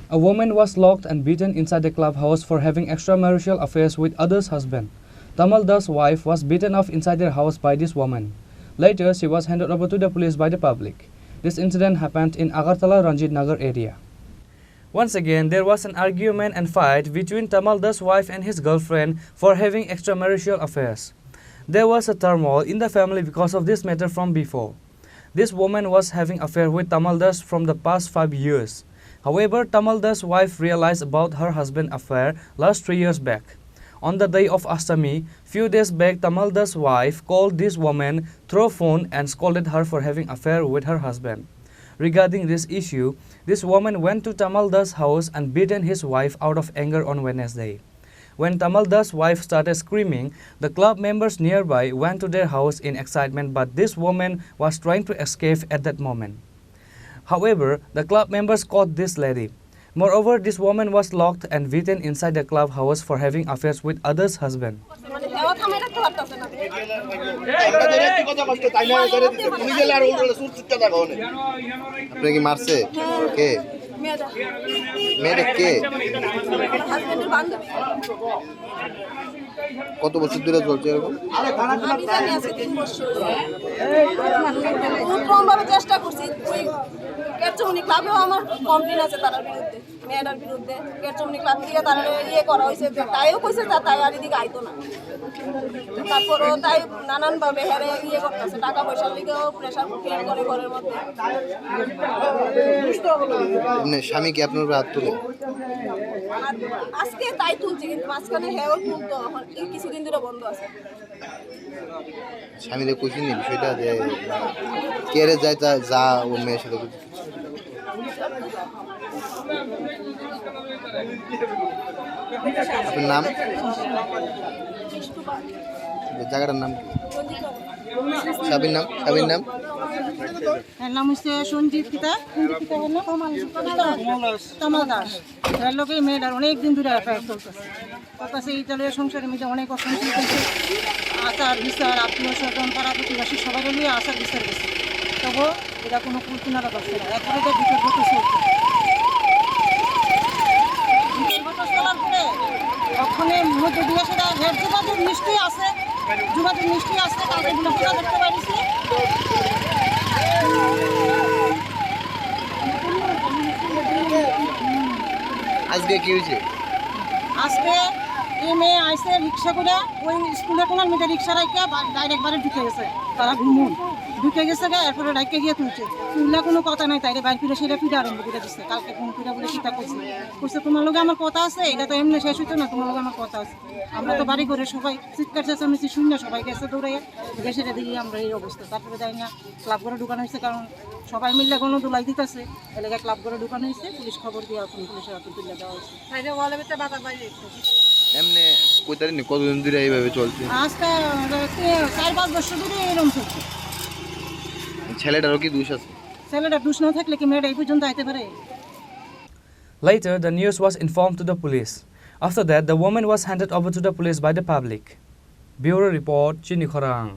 A woman was locked and beaten inside the clubhouse for having extramarital affairs with others' husband. Tamal Das' wife was beaten off inside their house by this woman. Later, she was handed over to the police by the public. This incident happened in Agartala Ranjit Nagar area. Once again, there was an argument and fight between Tamal Das' wife and his girlfriend for having extramarital affairs. There was a turmoil in the family because of this matter from before. This woman was having affair with Tamal Das from the past 5 years. However, Tamal Das' wife realized about her husband's affair last 3 years back. On the day of Ashtami, few days back, Tamal Das' wife called this woman through phone and scolded her for having affair with her husband. Regarding this issue, this woman went to Tamal Das' house and beaten his wife out of anger on Wednesday. When Tamal Das' wife started screaming, the club members nearby went to their house in excitement, but this woman was trying to escape at that moment. However, the club members caught this lady. Moreover, this woman was locked and beaten inside the clubhouse for having affairs with others' husband. কত বছর ধরে চলছে এরকম? আমি জানি আছে 3 বছর। প্রথমবার চেষ্টা করছি ওই কেরচমনি ক্লাবেও আমার কমপ্লেইন আছে তার বিরুদ্ধে, মেয়েটার বিরুদ্ধে। কেরচমনি ক্লাব থেকে তার করা হয়েছে, তাইও কইছে তাই আর এদিকে আইতো না। তারপরও তাই নানানভাবে হেরে করতেছে, টাকা পয়সার লিগেও প্রেশার ক্রিয়েট করে ঘরের মধ্যে। স্বামী কি আপনার হাত তুলে? আজকে তাই তুলছে, কিন্তু মাঝখানে হেও তুলতো, কিছুদিন ধরে বন্ধ আছে। স্বামীদের কইছি নি বিষয়টা যে কেরে যায় যা ও মেয়ের সাথে আপনার নাম? জায়গাটার নাম কি? সাবির নাম? সাবির নাম? এর নাম হচ্ছে সঞ্জিত পিতা, তামাল দাস। এর লোকে মেয়েটার অনেকদিন ধরে অ্যাফেয়ার চলতেছে। চলতেছে ইতালিয়ার সংসারের মধ্যে অনেক অশান্তি চলছে। আচার বিচার, আত্মীয় স্বজন, পাড়া প্রতিবাসী সবাই নিয়ে আচার বিচার গেছে, তবু এটা কোনো কুল কিনারা করছে না। এরপরে তো বিচার করতে চলছে। বিচার চলার পরে ওখানে মধ্যে দিয়ে সেটা যোগাযোগ নিশ্চয়ই আছে, যোগাযোগ নিশ্চয়ই আছে, কাউকে গুলো পূজা করতে পারিছে। আজকে কি হয়েছে? আজকে এই মেয়ে আইসে রিক্সা করে ওই স্কুলে কোনার মেয়েদের রিক্সা রাখা ডাইরেক্ট বাড়ি ঢুকে গেছে। তারা ঘুমুন ঢুকে গেছে, এরপরে ডাইকে গিয়ে তুলছে। তুললে কোনো কথা নাই, তাইরে বাইর ফিরে সেটা ফিরে আরম্ভ করে দিচ্ছে। কালকে ফোন ফিরে বলে চিন্তা করছে, তোমার লোকে আমার কথা আছে, এটা তো এমনি শেষ হইতো না, তোমার লোকে আমার কথা আছে। আমরা তো বাড়ি করে সবাই চিৎকার চেঁচামেচি শূন্য, সবাই গেছে দৌড়াইয়া সেটা দিয়ে আমরা এই অবস্থা। তারপরে যাই না ক্লাব করে ঢুকানো হয়েছে, কারণ সবাই মিললে কোনো দোলাই দিতেছে, এলাকায় ক্লাব করে ঢুকানো হয়েছে। পুলিশ খবর দিয়ে এখন পুলিশের হাতে তুলে দেওয়া হয়েছে। এমনি কইতারিনি কতদিন ধরে এইভাবে চলছে? আজকে 4-5 বছর ধরে এরকম চলছে। ছেলেটারও কি দোষ আছে? ছেলেটা দোষ না থাকলে কি মেয়েটা এই পর্যন্ত আইতে পারে? Later, the news was informed to the police. After that, the woman was handed over to the police by the public. Bureau Report, Chini Khorang.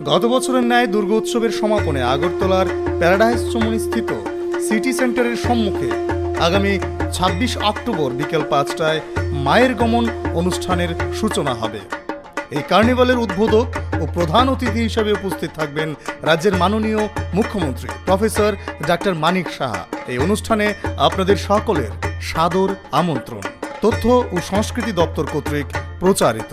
গত বছরের ন্যায় দুর্গোৎসবের সমাপনে আগরতলার প্যারাডাইস চমুনি স্থিত সিটি সেন্টারের সম্মুখে আগামী 26 অক্টোবর বিকেল 5টায় মায়ের গমন অনুষ্ঠানের সূচনা হবে। এই কার্নিভালের উদ্বোধক ও প্রধান অতিথি হিসেবে উপস্থিত থাকবেন রাজ্যের মাননীয় মুখ্যমন্ত্রী প্রফেসর ডাক্তার মানিক সাহা। এই অনুষ্ঠানে আপনাদের সকলের সাদর আমন্ত্রণ। তথ্য ও সংস্কৃতি দপ্তর কর্তৃক প্রচারিত।